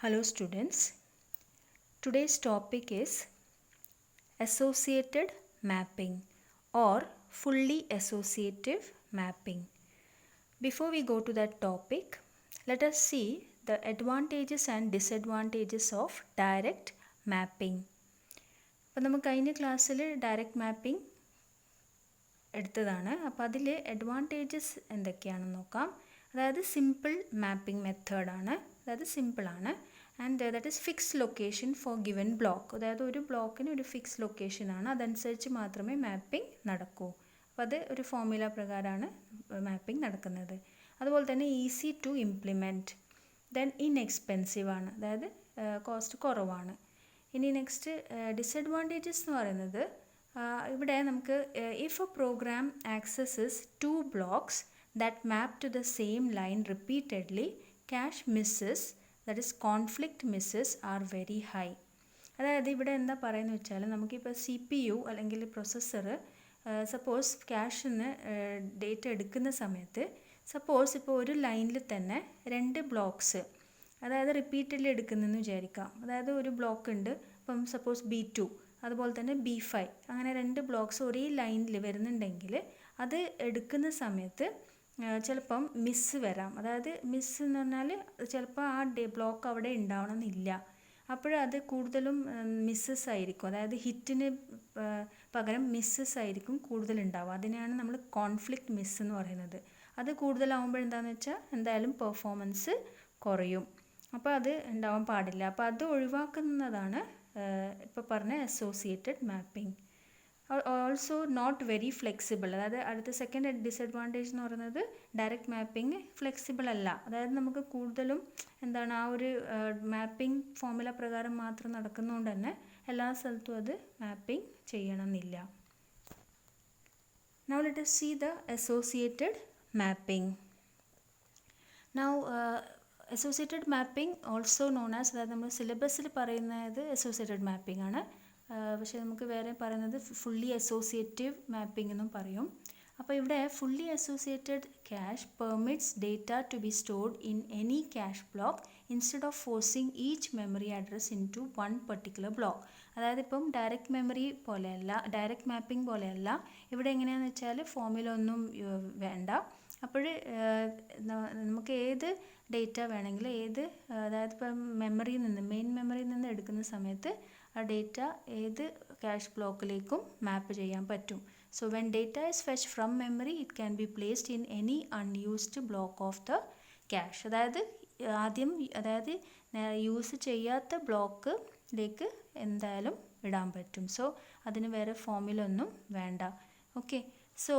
Hello students, today's topic is associated mapping or fully associative mapping. Before we go to that topic, let us see the advantages and disadvantages of direct mapping. അപ്പോൾ നമുക്ക് കഴിഞ്ഞ ക്ലാസ്സിൽ direct mapping എടുത്തതാണ്. അപ്പോൾ അതിൽ advantages എന്തൊക്കെയാണെന്ന് നോക്കാം. അതായത് സിമ്പിൾ മാപ്പിംഗ് മെത്തേഡാണ്, അതായത് സിമ്പിളാണ്. And that is fixed location four given block, അതായത് ഒരു ബ്ലോക്കിന് ഒരു ഫിക്സ് ലൊക്കേഷനാണ്, അതനുസരിച്ച് മാത്രമേ മാപ്പിംഗ് നടക്കൂ. അപ്പോൾ അത് ഒരു ഫോർമുല പ്രകാരമാണ് മാപ്പിംഗ് നടക്കുന്നത്. അതുപോലെ തന്നെ easy to implement, then inexpensive ആണ്, അതായത് കോസ്റ്റ് കുറവാണ്. ഇനി നെക്സ്റ്റ് ഡിസഡ്വാൻറ്റേജസ് എന്ന് പറയുന്നത്, ഇവിടെ നമുക്ക് if a program accesses 2 blocks that map to the same line repeatedly, cache misses, that is conflict misses are very high. അതായത് ഇവിടെ എന്താ പറയുന്നത് വെച്ചാൽ, നമുക്കിപ്പോൾ CPU അല്ലെങ്കിൽ പ്രൊസസ്സർ സപ്പോസ് ക്യാഷിന് ഡേറ്റ എടുക്കുന്ന സമയത്ത് സപ്പോസ് ഇപ്പോൾ ഒരു ലൈനിൽ തന്നെ 2 ബ്ലോക്സ്, അതായത് റിപ്പീറ്റഡ്ലി എടുക്കുന്നതെന്ന് വിചാരിക്കാം. അതായത് ഒരു ബ്ലോക്ക് ഉണ്ട്, ഇപ്പം സപ്പോസ് B2 അതുപോലെ തന്നെ B5, അങ്ങനെ 2 ബ്ലോക്ക്സ് ഒരേ ലൈനിൽ വരുന്നുണ്ടെങ്കിൽ അത് എടുക്കുന്ന സമയത്ത് ചിലപ്പം മിസ്സ് വരാം. അതായത് മിസ്സ് എന്ന് പറഞ്ഞാൽ ചിലപ്പോൾ ആ ബ്ലോക്ക് അവിടെ ഉണ്ടാവണമെന്നില്ല, അപ്പോഴത് കൂടുതലും മിസ്സസ് ആയിരിക്കും. അതായത് ഹിറ്റിന് പകരം മിസ്സസ് ആയിരിക്കും കൂടുതലുണ്ടാവുക. അതിനെയാണ് നമ്മൾ കോൺഫ്ലിക്റ്റ് മിസ് എന്ന് പറയുന്നത്. അത് കൂടുതലാവുമ്പോഴെന്താണെന്ന് വെച്ചാൽ എന്തായാലും പെർഫോമൻസ് കുറയും. അപ്പോൾ അത് ഉണ്ടാവാൻ പാടില്ല. അപ്പോൾ അത് ഒഴിവാക്കുന്നതാണ് ഇപ്പോൾ പറഞ്ഞ associated mapping. Also not very flexible, അതായത് അടുത്ത സെക്കൻഡ് ഡിസഡ്വാൻറ്റേജ് എന്ന് പറയുന്നത് ഡയറക്റ്റ് മാപ്പിംഗ് ഫ്ലെക്സിബിൾ അല്ല. അതായത് നമുക്ക് കൂടുതലും എന്താണ് ആ ഒരു മാപ്പിംഗ് ഫോർമുല പ്രകാരം മാത്രം നടക്കുന്നതുകൊണ്ട് തന്നെ എല്ലാ സ്ഥലത്തും അത് മാപ്പിംഗ് ചെയ്യണമെന്നില്ല. Now let us see the associated mapping. Now associated mapping also known as, അതായത് നമ്മൾ സിലബസിൽ പറയുന്നത് അസോസിയേറ്റഡ് മാപ്പിംഗ് ആണ്, പക്ഷേ നമുക്ക് വേറെ പറയുന്നത് ഫുള്ളി അസോസിയേറ്റീവ് മാപ്പിംഗ് എന്നും പറയും. അപ്പോൾ ഇവിടെ fully associated cache permits data to be stored in any cache block instead of forcing each memory address into one particular block. അതായത് ഇപ്പം ഡയറക്റ്റ് മെമ്മറി പോലെയല്ല, ഡയറക്റ്റ് മാപ്പിംഗ് പോലെയല്ല. ഇവിടെ എങ്ങനെയാണെന്ന് വെച്ചാൽ ഫോർമുല ഒന്നും വേണ്ട. അപ്പോൾ നമുക്ക് ഏത് ഡേറ്റ വേണമെങ്കിൽ അതായത് ഇപ്പം മെമ്മറിയിൽ നിന്ന്, മെയിൻ മെമ്മറിയിൽ നിന്ന് എടുക്കുന്ന സമയത്ത് ആ ഡേറ്റ ഏത് ക്യാഷ് ബ്ലോക്കിലേക്കും മാപ്പ് ചെയ്യാൻ പറ്റും. So when data is fetch from memory it can be placed in any unused block of the cash. അതായത് അതായത് യൂസ് ചെയ്യാത്ത ബ്ലോക്കിലേക്ക് എന്തായാലും ഇടാൻ പറ്റും. സോ അതിന് വേറെ ഫോർമുല ഒന്നും വേണ്ട. ഓക്കെ, സോ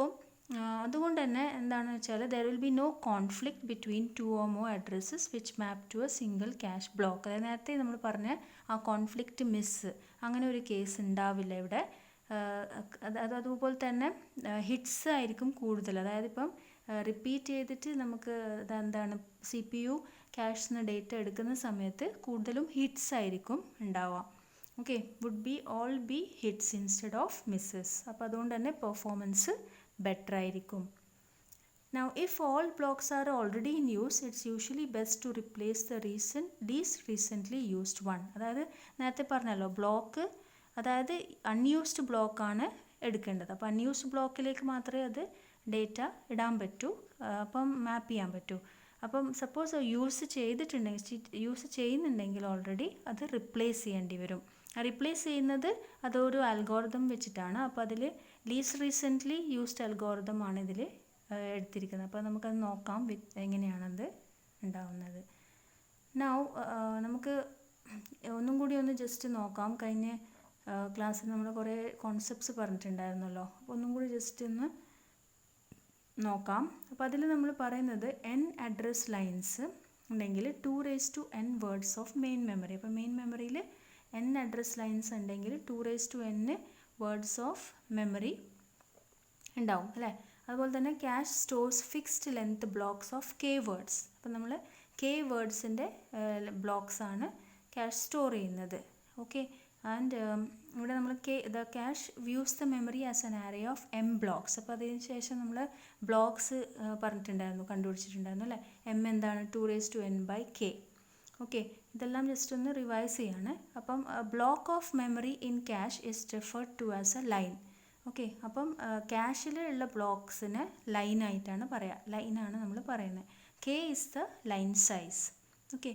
അതുകൊണ്ട് തന്നെ എന്താണെന്ന് വെച്ചാൽ there will be no conflict between 2 or more addresses which map to a single cache block. അതായത് നേരത്തെ നമ്മൾ പറഞ്ഞ ആ കോൺഫ്ലിക്റ്റ് മിസ്, അങ്ങനെ ഒരു കേസ് ഉണ്ടാവില്ല ഇവിടെ. അതുപോലെ തന്നെ ഹിറ്റ്സ് ആയിരിക്കും കൂടുതൽ. അതായത് ഇപ്പം റിപ്പീറ്റ് ചെയ്തിട്ട് നമുക്ക് എന്താണ് CPU ക്യാഷിന് ഡേറ്റ എടുക്കുന്ന സമയത്ത് കൂടുതലും ഹിറ്റ്സ് ആയിരിക്കും ഉണ്ടാവുക. Okay, would be all be hits instead of misses. അപ്പോൾ അതുകൊണ്ട് തന്നെ പെർഫോമൻസ് ബെറ്റർ ആയിരിക്കും. Now if all blocks are already in use, it's usually best to replace the least recently used one. അതായത് നേരത്തെ പറഞ്ഞല്ലോ ബ്ലോക്ക്, അതായത് അൺയൂസ്ഡ് ബ്ലോക്കാണ് എടുക്കേണ്ടത്. അപ്പോൾ അൺയൂസ്ഡ് ബ്ലോക്കിലേക്ക് മാത്രമേ അത് ഡേറ്റ ഇടാൻ പറ്റൂ, അപ്പം മാപ്പ് ചെയ്യാൻ പറ്റൂ. അപ്പം സപ്പോസ് യൂസ് ചെയ്യുന്നുണ്ടെങ്കിൽ ഓൾറെഡി അത് റിപ്ലേസ് ചെയ്യേണ്ടി വരും. റിപ്ലേസ് ചെയ്യുന്നത് അതൊരു അൽഗോറിതം വെച്ചിട്ടാണ്. അപ്പോൾ അതിൽ ലീസ്റ്റ് റീസെൻ്റ്ലി യൂസ്ഡ് അൽഗോറിതം ആണ് ഇതിൽ എടുത്തിരിക്കുന്നത്. അപ്പോൾ നമുക്കത് നോക്കാം എങ്ങനെയാണത് ഉണ്ടാവുന്നത്. നൗ നമുക്ക് ഒന്നും കൂടി ഒന്ന് ജസ്റ്റ് നോക്കാം. കഴിഞ്ഞ ക്ലാസ്സിൽ നമ്മൾ കുറേ കോൺസെപ്റ്റ്സ് പറഞ്ഞിട്ടുണ്ടായിരുന്നല്ലോ, അപ്പോൾ ഒന്നും കൂടി ജസ്റ്റ് ഒന്ന് നോക്കാം. അപ്പോൾ അതിൽ നമ്മൾ പറയുന്നത് n അഡ്രസ് ലൈൻസ് ഉണ്ടെങ്കിൽ 2n words of main memory. അപ്പോൾ മെയിൻ മെമ്മറിയിൽ n അഡ്രസ് ലൈൻസ് ഉണ്ടെങ്കിൽ 2n വേർഡ്സ് ഓഫ് മെമ്മറി ഉണ്ടാവും അല്ലേ. അതുപോലെ തന്നെ cash stores fixed length blocks of k words. അപ്പോൾ നമ്മൾ k വേർഡ്സിൻ്റെ ബ്ലോക്സ് ആണ് ക്യാഷ് സ്റ്റോർ ചെയ്യുന്നത്. ഓക്കെ, ആൻഡ് ഇവിടെ നമ്മൾ the cash views the memory as an Aarey of m blocks. അപ്പോൾ അതിന് ശേഷം നമ്മൾ ബ്ലോക്സ് പറഞ്ഞിട്ടുണ്ടായിരുന്നു, കണ്ടുപിടിച്ചിട്ടുണ്ടായിരുന്നു അല്ലേ. m എന്താണ് 2n/k. ഓക്കെ, ഇതെല്ലാം ജസ്റ്റ് ഒന്ന് റിവൈസ് ചെയ്യാണ്. അപ്പം block of memory in cache is referred to as a line. Okay, അപ്പം ക്യാഷിലുള്ള ബ്ലോക്സിന് ലൈനായിട്ടാണ് പറയുക, ലൈനാണ് നമ്മൾ പറയുന്നത്. K is the line size. Okay,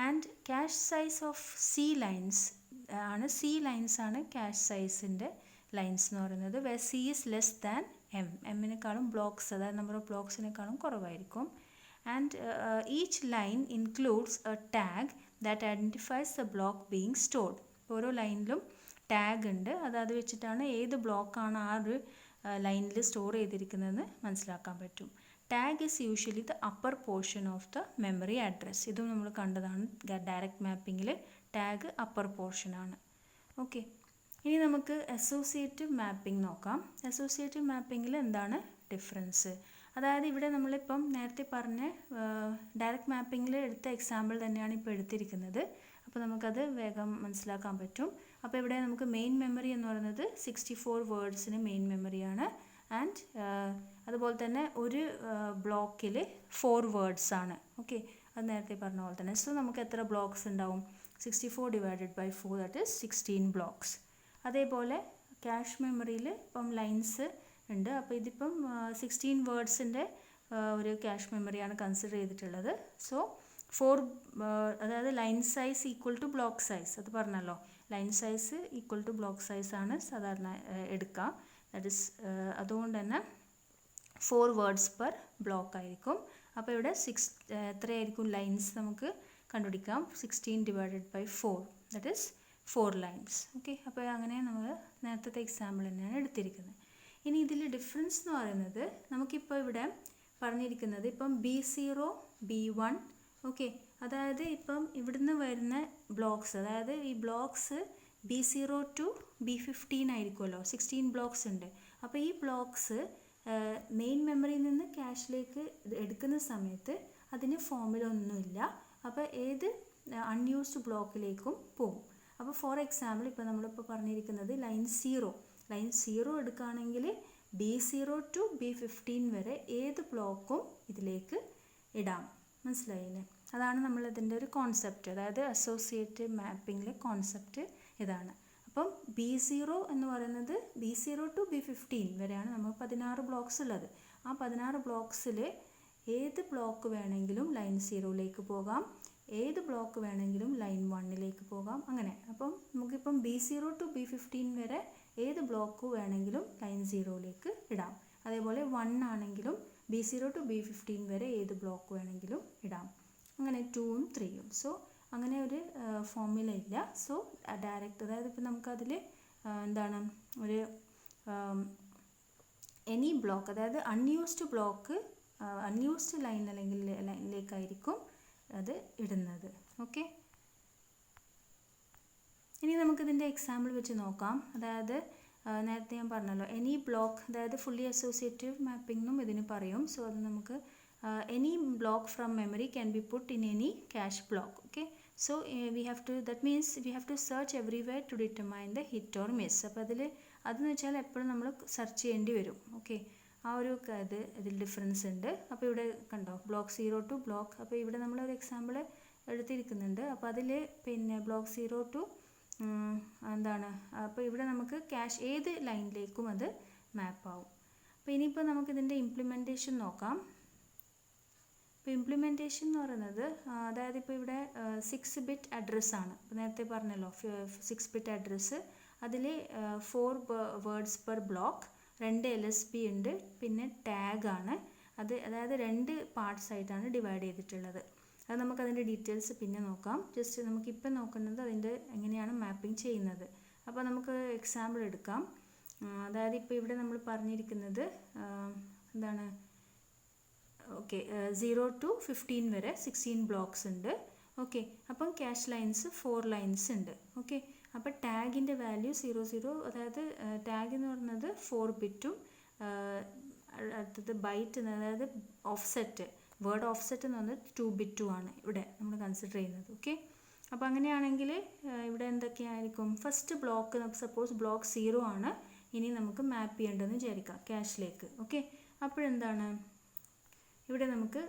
and cache size of C lines ആണ്, സി ലൈൻസ് ആണ് ക്യാഷ് സൈസിൻ്റെ ലൈൻസ് എന്ന് പറയുന്നത്. Where C is less than M, എമ്മിനേക്കാളും ബ്ലോക്സ്, അതായത് നമ്പർ ഓഫ് ബ്ലോക്സിനേക്കാളും കുറവായിരിക്കും. And each line includes a tag that identifies the block being stored. ഓരോ ലൈനിലും ടാഗ് ഉണ്ട്, അത് വെച്ചിട്ടാണ് ഏത് ബ്ലോക്കാണ് ആ ഒരു ലൈനിൽ സ്റ്റോർ ചെയ്തിരിക്കുന്നതെന്ന് മനസ്സിലാക്കാൻ പറ്റും. Tag is usually the upper portion of the memory address. ഇതും നമ്മൾ കണ്ടതാണ് ഡയറക്റ്റ് മാപ്പിങ്ങിൽ, ടാഗ് അപ്പർ പോർഷനാണ്. ഓക്കെ, ഇനി നമുക്ക് അസോസിയേറ്റീവ് മാപ്പിംഗ് നോക്കാം. അസോസിയേറ്റീവ് മാപ്പിങ്ങിൽ എന്താണ് ഡിഫറൻസ്? അതായത് ഇവിടെ നമ്മളിപ്പം നേരത്തെ പറഞ്ഞ ഡയറക്റ്റ് മാപ്പിങ്ങിൽ എടുത്ത എക്സാമ്പിൾ തന്നെയാണ് ഇപ്പോൾ എടുത്തിരിക്കുന്നത്. അപ്പോൾ നമുക്കത് വേഗം മനസ്സിലാക്കാൻ പറ്റും. അപ്പോൾ ഇവിടെ നമുക്ക് മെയിൻ മെമ്മറി എന്ന് പറയുന്നത് 64 വേർഡ്സിന് മെയിൻ മെമ്മറിയാണ്. ആൻഡ് അതുപോലെ തന്നെ ഒരു ബ്ലോക്കിൽ 4 വേർഡ്സ് ആണ്. ഓക്കെ, അത് നേരത്തെ പറഞ്ഞ പോലെ തന്നെ. സോ നമുക്ക് എത്ര ബ്ലോക്സ് ഉണ്ടാവും? 64 divided by 4, that is 16 blocks. അതേപോലെ ക്യാഷ് മെമ്മറിയിൽ ഇപ്പം ലൈൻസ് ഉണ്ട്. അപ്പോൾ ഇതിപ്പം 16 വേർഡ്സിൻ്റെ ഒരു ക്യാഷ് മെമ്മറിയാണ് കൺസിഡർ ചെയ്തിട്ടുള്ളത്. സോ 4 അതായത് line size equal to block size, അത് പറഞ്ഞല്ലോ, line size equal to block സൈസാണ് സാധാരണ എടുക്കുക. ദാറ്റ് ഇസ് അതുകൊണ്ട് തന്നെ 4 വേർഡ്സ് പെർ ബ്ലോക്ക് ആയിരിക്കും. അപ്പോൾ ഇവിടെ എത്രയായിരിക്കും ലൈൻസ് നമുക്ക് കണ്ടുപിടിക്കാം? 16 divided by 4, that is 4 lines. Okay, അപ്പോൾ അങ്ങനെ നമ്മൾ നേരത്തെ എക്സാമ്പിൾ തന്നെയാണ് എടുത്തിരിക്കുന്നത്. ഇനി ഇതിൽ ഡിഫറൻസ് എന്ന് പറയുന്നത് നമുക്കിപ്പോൾ ഇവിടെ പറഞ്ഞിരിക്കുന്നത് ഇപ്പം B0, B1, ഓക്കെ, അതായത് ഇപ്പം ഇവിടുന്ന് വരുന്ന ബ്ലോക്സ്, അതായത് ഈ ബ്ലോക്സ് B0 to B15 ആയിരിക്കുമല്ലോ, 16 ബ്ലോക്സ് ഉണ്ട്. അപ്പോൾ ഈ ബ്ലോക്സ് മെയിൻ മെമ്മറിയിൽ നിന്ന് ക്യാഷിലേക്ക് എടുക്കുന്ന സമയത്ത് അതിന് ഫോമിലൊന്നുമില്ല. അപ്പോൾ ഏത് അൺയൂസ്ഡ് ബ്ലോക്കിലേക്കും പോകും. അപ്പോൾ ഫോർ എക്സാമ്പിൾ ഇപ്പോൾ നമ്മളിപ്പോൾ പറഞ്ഞിരിക്കുന്നത് ലൈൻ 0 എടുക്കുകയാണെങ്കിൽ B0 to B15 വരെ ഏത് ബ്ലോക്കും ഇതിലേക്ക് ഇടാം. മനസ്സിലായില്ലേ? അതാണ് നമ്മളിതിൻ്റെ ഒരു കോൺസെപ്റ്റ്, അതായത് അസോസിയേറ്റീവ് മാപ്പിങ്ങിലെ കോൺസെപ്റ്റ് ഇതാണ്. അപ്പം B0 എന്ന് പറയുന്നത് B0 to B15 വരെയാണ് നമ്മൾ 16 ബ്ലോക്സ് ഉള്ളത്. ആ 16 ബ്ലോക്സിൽ ഏത് ബ്ലോക്ക് വേണമെങ്കിലും ലൈൻ 0ലേക്ക് പോകാം, ഏത് ബ്ലോക്ക് വേണമെങ്കിലും ലൈൻ 1ലേക്ക് പോകാം, അങ്ങനെ. അപ്പം നമുക്കിപ്പം B0 to B15 വരെ ഏത് ബ്ലോക്ക് വേണമെങ്കിലും ലൈൻ 0ലേക്ക് ഇടാം. അതേപോലെ 1 ആണെങ്കിലും B0 to B15 വരെ ഏത് ബ്ലോക്ക് വേണമെങ്കിലും ഇടാം, അങ്ങനെ 2ഉം 3ഉം. സോ അങ്ങനെ ഒരു ഫോർമുല ഇല്ല. സോ ഡയറക്റ്റ്, അതായത് ഇപ്പം നമുക്കതിൽ എന്താണ് ഒരു എനി ബ്ലോക്ക്, അതായത് അൺയൂസ്ഡ് ബ്ലോക്ക്, അൺയൂസ്ഡ് ലൈൻ അല്ലെങ്കിൽ ലൈനിലേക്കായിരിക്കും അത് ഇടുന്നത്. ഓക്കെ, ഇനി നമുക്കിതിൻ്റെ എക്സാമ്പിൾ വെച്ച് നോക്കാം. അതായത് നേരത്തെ ഞാൻ പറഞ്ഞല്ലോ എനി ബ്ലോക്ക്, അതായത് ഫുള്ളി അസോസിയേറ്റീവ് മാപ്പിംഗും ഇതിന് പറയും. സോ അത് നമുക്ക് any block from memory can be put in any cache block. Okay, so we have to, that means we have to search everywhere to determine the hit or miss. അപ്പോൾ അതെന്ന് വെച്ചാൽ എപ്പോഴും നമ്മൾ search ചെയ്യേണ്ടി വരും. Okay, ആ ഒരു ഇതിൽ ഡിഫറൻസ് ഉണ്ട്. അപ്പോൾ ഇവിടെ കണ്ടോ ബ്ലോക്ക് 0 to ബ്ലോക്ക്, അപ്പോൾ ഇവിടെ നമ്മളൊരു എക്സാമ്പിൾ എടുത്തിരിക്കുന്നുണ്ട്. അപ്പോൾ അതിൽ പിന്നെ ബ്ലോക്ക് 0 to എന്താണ്, അപ്പോൾ ഇവിടെ നമുക്ക് ക്യാഷ് ഏത് ലൈനിലേക്കും അത് മാപ്പ് ആവും. അപ്പോൾ ഇനിയിപ്പോൾ നമുക്കിതിൻ്റെ ഇംപ്ലിമെൻറ്റേഷൻ നോക്കാം. ഇപ്പോൾ ഇംപ്ലിമെൻറ്റേഷൻ എന്ന് പറയുന്നത്, അതായത് ഇപ്പോൾ ഇവിടെ 6 ബിറ്റ് അഡ്രസ്സാണ്. ഇപ്പോൾ നേരത്തെ പറഞ്ഞല്ലോ 6 ബിറ്റ് അഡ്രസ്സ്, അതിൽ 4 വേർഡ്സ് പെർ ബ്ലോക്ക്, 2 LSB ഉണ്ട്, പിന്നെ ടാഗാണ്. അതായത് 2 പാർട്സ് ആയിട്ടാണ് ഡിവൈഡ് ചെയ്തിട്ടുള്ളത്. അത് നമുക്കതിൻ്റെ ഡീറ്റെയിൽസ് പിന്നെ നോക്കാം. ജസ്റ്റ് നമുക്കിപ്പം നോക്കുന്നത് അതിൻ്റെ എങ്ങനെയാണ് മാപ്പിംഗ് ചെയ്യുന്നത്. അപ്പോൾ നമുക്ക് എക്സാമ്പിൾ എടുക്കാം. അതായത് ഇപ്പോൾ ഇവിടെ നമ്മൾ പറഞ്ഞിരിക്കുന്നത് എന്താണ്, ഓക്കെ 0 to 15 വരെ 16 ബ്ലോക്സ് ഉണ്ട്. ഓക്കെ, അപ്പം ക്യാഷ് ലൈൻസ് 4 ലൈൻസ് ഉണ്ട്. ഓക്കെ, അപ്പോൾ ടാഗിൻ്റെ വാല്യൂ 00, അതായത് ടാഗ് എന്ന് പറയുന്നത് 4 ബിറ്റും അടുത്തത് ബൈറ്റ്, അതായത് ഓഫ്സെറ്റ്, വേർഡ് ഓഫ്സെറ്റ് എന്ന് പറയുന്നത് 2 ബിറ്റും ആണ് ഇവിടെ നമ്മൾ കൺസിഡർ ചെയ്യുന്നത്. ഓക്കെ, അപ്പോൾ അങ്ങനെയാണെങ്കിൽ ഇവിടെ എന്തൊക്കെയായിരിക്കും? ഫസ്റ്റ് ബ്ലോക്ക്, സപ്പോസ് ബ്ലോക്ക് 0 ആണ് ഇനി നമുക്ക് മാപ്പ് ചെയ്യേണ്ടതെന്ന് വിചാരിക്കാം ക്യാഷിലേക്ക്. ഓക്കെ, അപ്പോഴെന്താണ് ഇവിടെ നമുക്ക്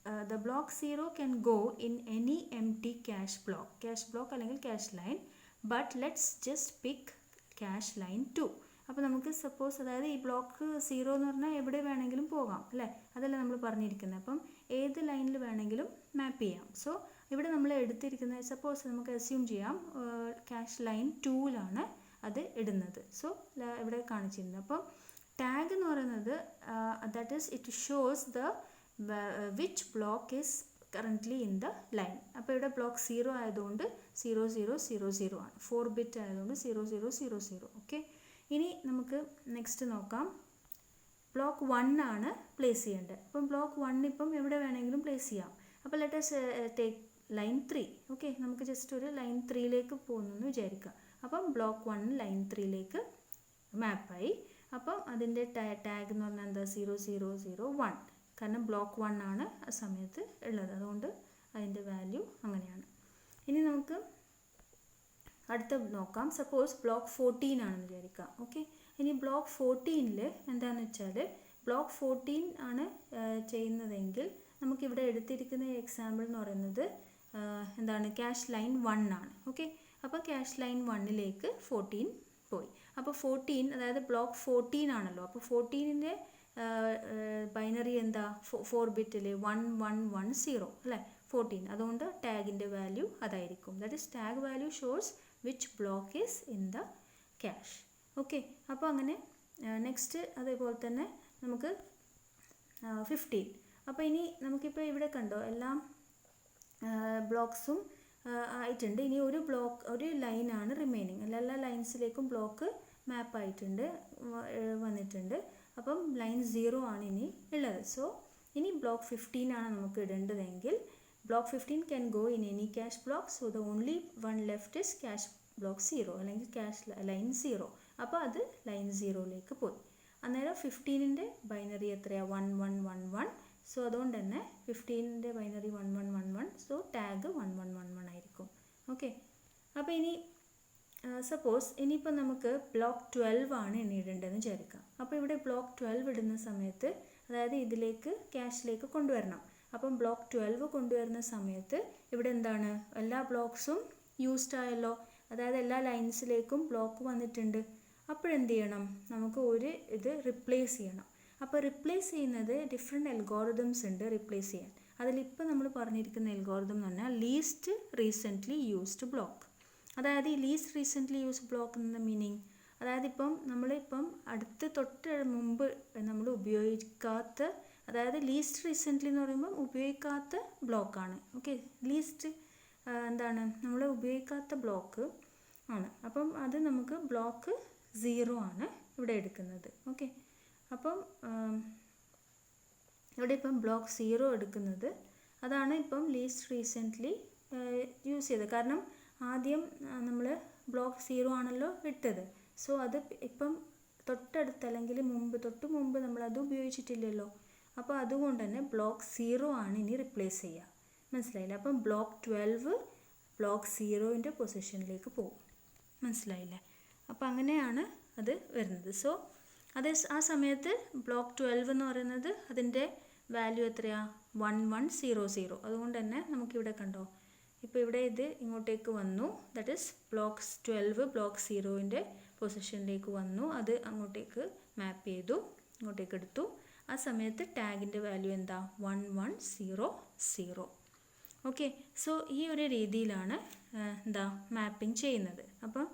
the block 0 can go in any empty cache block അല്ലെങ്കിൽ cache line, but let's just pick cache line 2. അപ്പോൾ നമുക്ക് സപ്പോസ് അതായത് ഈ ബ്ലോക്ക് 0 എന്ന് പറഞ്ഞാൽ എവിടെ വേണമെങ്കിലും പോകാം അല്ലേ, അതല്ല നമ്മൾ പറഞ്ഞിരിക്കുന്നത്. അപ്പം ഏത് ലൈനിൽ വേണമെങ്കിലും മാപ്പ് ചെയ്യാം. സോ ഇവിടെ നമ്മൾ എടുത്തിരിക്കുന്നത് സപ്പോസ് നമുക്ക് അസ്യൂം ചെയ്യാം cache line 2ലാണ് അത് ഇടുന്നത്. സോ ഇവിടെ കാണിച്ചിരുന്നത്. അപ്പം ടാഗ് എന്ന് പറയുന്നത് that is it shows the which block is currently in the line. അപ്പോൾ ഇവിടെ ബ്ലോക്ക് 0 ആയതുകൊണ്ട് 0000 ആണ്, 4 ബിറ്റ് ആയതുകൊണ്ട് 0000. ഓക്കെ, ഇനി നമുക്ക് നെക്സ്റ്റ് നോക്കാം. ബ്ലോക്ക് 1 ആണ് പ്ലേസ് ചെയ്യേണ്ടത്. അപ്പം ബ്ലോക്ക് 1 ഇപ്പം എവിടെ വേണമെങ്കിലും പ്ലേസ് ചെയ്യാം. അപ്പോൾ let us take line 3. Okay, നമുക്ക് ജസ്റ്റ് ഒരു ലൈൻ 3ലേക്ക് പോകുന്നു എന്ന് വിചാരിക്കുക. അപ്പം ബ്ലോക്ക് 1 ലൈൻ 3ലേക്ക് മാപ്പായി. അപ്പം അതിൻ്റെ ടാഗ് എന്ന് പറഞ്ഞാൽ എന്താ 0001, കാരണം ബ്ലോക്ക് 1 ആണ് ആ സമയത്ത് ഉള്ളത്, അതുകൊണ്ട് അതിൻ്റെ വാല്യൂ അങ്ങനെയാണ്. ഇനി നമുക്ക് അടുത്ത നോക്കാം. സപ്പോസ് ബ്ലോക്ക് 14 ആണെന്ന് വിചാരിക്കാം. ഓക്കെ, ഇനി ബ്ലോക്ക് 14ൽ എന്താണെന്ന് വെച്ചാൽ ബ്ലോക്ക് 14 ആണ് ചെയ്യുന്നതെങ്കിൽ നമുക്കിവിടെ എടുത്തിരിക്കുന്ന എക്സാമ്പിൾ എന്ന് പറയുന്നത് എന്താണ് ക്യാഷ് ലൈൻ 1 ആണ്. ഓക്കെ, അപ്പോൾ ക്യാഷ് ലൈൻ 1ലേക്ക് 14 പോയി. അപ്പോൾ 14 അതായത് ബ്ലോക്ക് 14 ആണല്ലോ. അപ്പോൾ 14ൻ്റെ ബൈനറി എന്താ 4 ബിറ്റിൽ 1110 അല്ലേ 14. അതുകൊണ്ട് ടാഗിൻ്റെ വാല്യൂ അതായിരിക്കും. That is tag value shows which block is in the cash. Okay, അപ്പോൾ അങ്ങനെ നെക്സ്റ്റ് അതേപോലെ തന്നെ നമുക്ക് 15. അപ്പോൾ ഇനി നമുക്കിപ്പോൾ ഇവിടെ കണ്ടോ എല്ലാം ബ്ലോക്സും ആയിട്ടുണ്ട്. ഇനി ഒരു ലൈനാണ് റിമൈനിങ്. എല്ലാ ലൈൻസിലേക്കും ബ്ലോക്ക് മാപ്പ് ആയിട്ടുണ്ട് വന്നിട്ടുണ്ട്. അപ്പം ലൈൻ 0 ആണ് ഇനി ഉള്ളത്. സോ ഇനി ബ്ലോക്ക് 15 ആണ് നമുക്ക് ഇടേണ്ടതെങ്കിൽ block 15 can go in any cache block. So the only one left is cache block 0 അല്ലെങ്കിൽ ക്യാഷ് ലൈൻ 0. അപ്പോൾ അത് ലൈൻ 0ലേക്ക് പോയി. അന്നേരം 15ൻ്റെ ബൈനറി എത്രയാണ് 1111. സോ അതുകൊണ്ട് തന്നെ 15ൻ്റെ ബൈനറി 1111. സോ ടാഗ് 1111 ആയിരിക്കും. ഓക്കെ, അപ്പോൾ ഇനി സപ്പോസ് ഇനിയിപ്പോൾ നമുക്ക് ബ്ലോക്ക് 12 ആണ് ഇനി ഇടേണ്ടതെന്ന് വിചാരിക്കാം. അപ്പോൾ ഇവിടെ ബ്ലോക്ക് 12 ഇടുന്ന സമയത്ത് അതായത് ഇതിലേക്ക് ക്യാഷിലേക്ക് കൊണ്ടുവരണം. അപ്പം ബ്ലോക്ക് 12 കൊണ്ടുവരുന്ന സമയത്ത് ഇവിടെ എന്താണ് എല്ലാ ബ്ലോക്സും യൂസ്ഡ് ആയല്ലോ, അതായത് എല്ലാ ലൈൻസിലേക്കും ബ്ലോക്ക് വന്നിട്ടുണ്ട്. അപ്പോഴെന്ത് ചെയ്യണം, നമുക്ക് ഒരു ഇത് റിപ്ലേസ് ചെയ്യണം. അപ്പോൾ റിപ്ലേസ് ചെയ്യുന്നത് ഡിഫറെൻറ്റ് അൽഗോറിതംസ് ഉണ്ട് റിപ്ലേസ് ചെയ്യാൻ. അതിലിപ്പോൾ നമ്മൾ പറഞ്ഞിരിക്കുന്ന അൽഗോറിതം എന്ന് പറഞ്ഞാൽ ലീസ്റ്റ് റീസെൻ്റ്ലി യൂസ്ഡ് ബ്ലോക്ക്. അതായത് ഈ ലീസ്റ്റ് റീസെൻ്റ്ലി യൂസ്ഡ് ബ്ലോക്ക് എന്ന മീനിങ് അതായത് നമ്മളിപ്പം തൊട്ട് മുമ്പ് നമ്മൾ ഉപയോഗിക്കാത്ത, അതായത് ലീസ്റ്റ് റീസെൻ്റ്ലി എന്ന് പറയുമ്പോൾ ഉപയോഗിക്കാത്ത ബ്ലോക്കാണ്. ഓക്കെ, ലീസ്റ്റ് എന്താണ് നമ്മൾ ഉപയോഗിക്കാത്ത ബ്ലോക്ക് ആണ്. അപ്പം അത് നമുക്ക് ബ്ലോക്ക് 0 ആണ് ഇവിടെ എടുക്കുന്നത്. ഓക്കെ, അപ്പം ഇവിടെ ഇപ്പം ബ്ലോക്ക് 0 എടുക്കുന്നത് അതാണ് ഇപ്പം ലീസ്റ്റ് റീസെൻ്റ്ലി യൂസ് ചെയ്തത്. കാരണം ആദ്യം നമ്മൾ ബ്ലോക്ക് 0 ആണല്ലോ ഇട്ടത്. സോ അത് ഇപ്പം തൊട്ടടുത്ത് അല്ലെങ്കിൽ തൊട്ട് മുമ്പ് നമ്മളത് ഉപയോഗിച്ചിട്ടില്ലല്ലോ. അപ്പോൾ അതുകൊണ്ട് തന്നെ ബ്ലോക്ക് 0 ആണ് ഇനി റിപ്ലേസ് ചെയ്യുക. മനസ്സിലായില്ലേ? അപ്പം ബ്ലോക്ക് 12 ബ്ലോക്ക് 0ൻ്റെ പൊസിഷനിലേക്ക് പോകും. മനസ്സിലായില്ലേ? അപ്പോൾ അങ്ങനെയാണ് അത് വരുന്നത്. സോ ആ സമയത്ത് ബ്ലോക്ക് 12 എന്ന് പറയുന്നത് അതിൻ്റെ വാല്യൂ എത്രയാണ് 1100. അതുകൊണ്ട് തന്നെ നമുക്കിവിടെ കണ്ടോ ഇപ്പോൾ ഇവിടെ ഇത് ഇങ്ങോട്ടേക്ക് വന്നു. ദാറ്റ് ഈസ് ബ്ലോക്ക് 12 ബ്ലോക്ക് 0ൻ്റെ പൊസിഷനിലേക്ക് വന്നു. അത് അങ്ങോട്ടേക്ക് മാപ്പ് ചെയ്തു, ഇങ്ങോട്ടേക്ക് എടുത്തു. ആ സമയത്ത് ടാഗിൻ്റെ വാല്യൂ എന്താ 1100. ഓക്കെ, സോ ഈ ഒരു രീതിയിലാണ് മാപ്പിംഗ് ചെയ്യുന്നത്. അപ്പം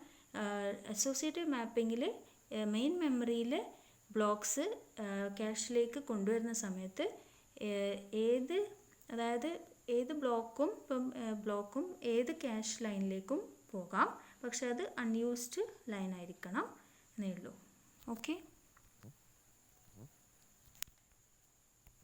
അസോസിയേറ്റീവ് മാപ്പിങ്ങിൽ മെയിൻ മെമ്മറിയിൽ ബ്ലോക്സ് ക്യാഷിലേക്ക് കൊണ്ടുവരുന്ന സമയത്ത് ഏത് ബ്ലോക്കും ഏത് ക്യാഷ് ലൈനിലേക്കും പോകാം. പക്ഷെ അത് അൺയൂസ്ഡ് ലൈൻ ആയിരിക്കണം എന്നേ ഉള്ളൂ. ഓക്കെ.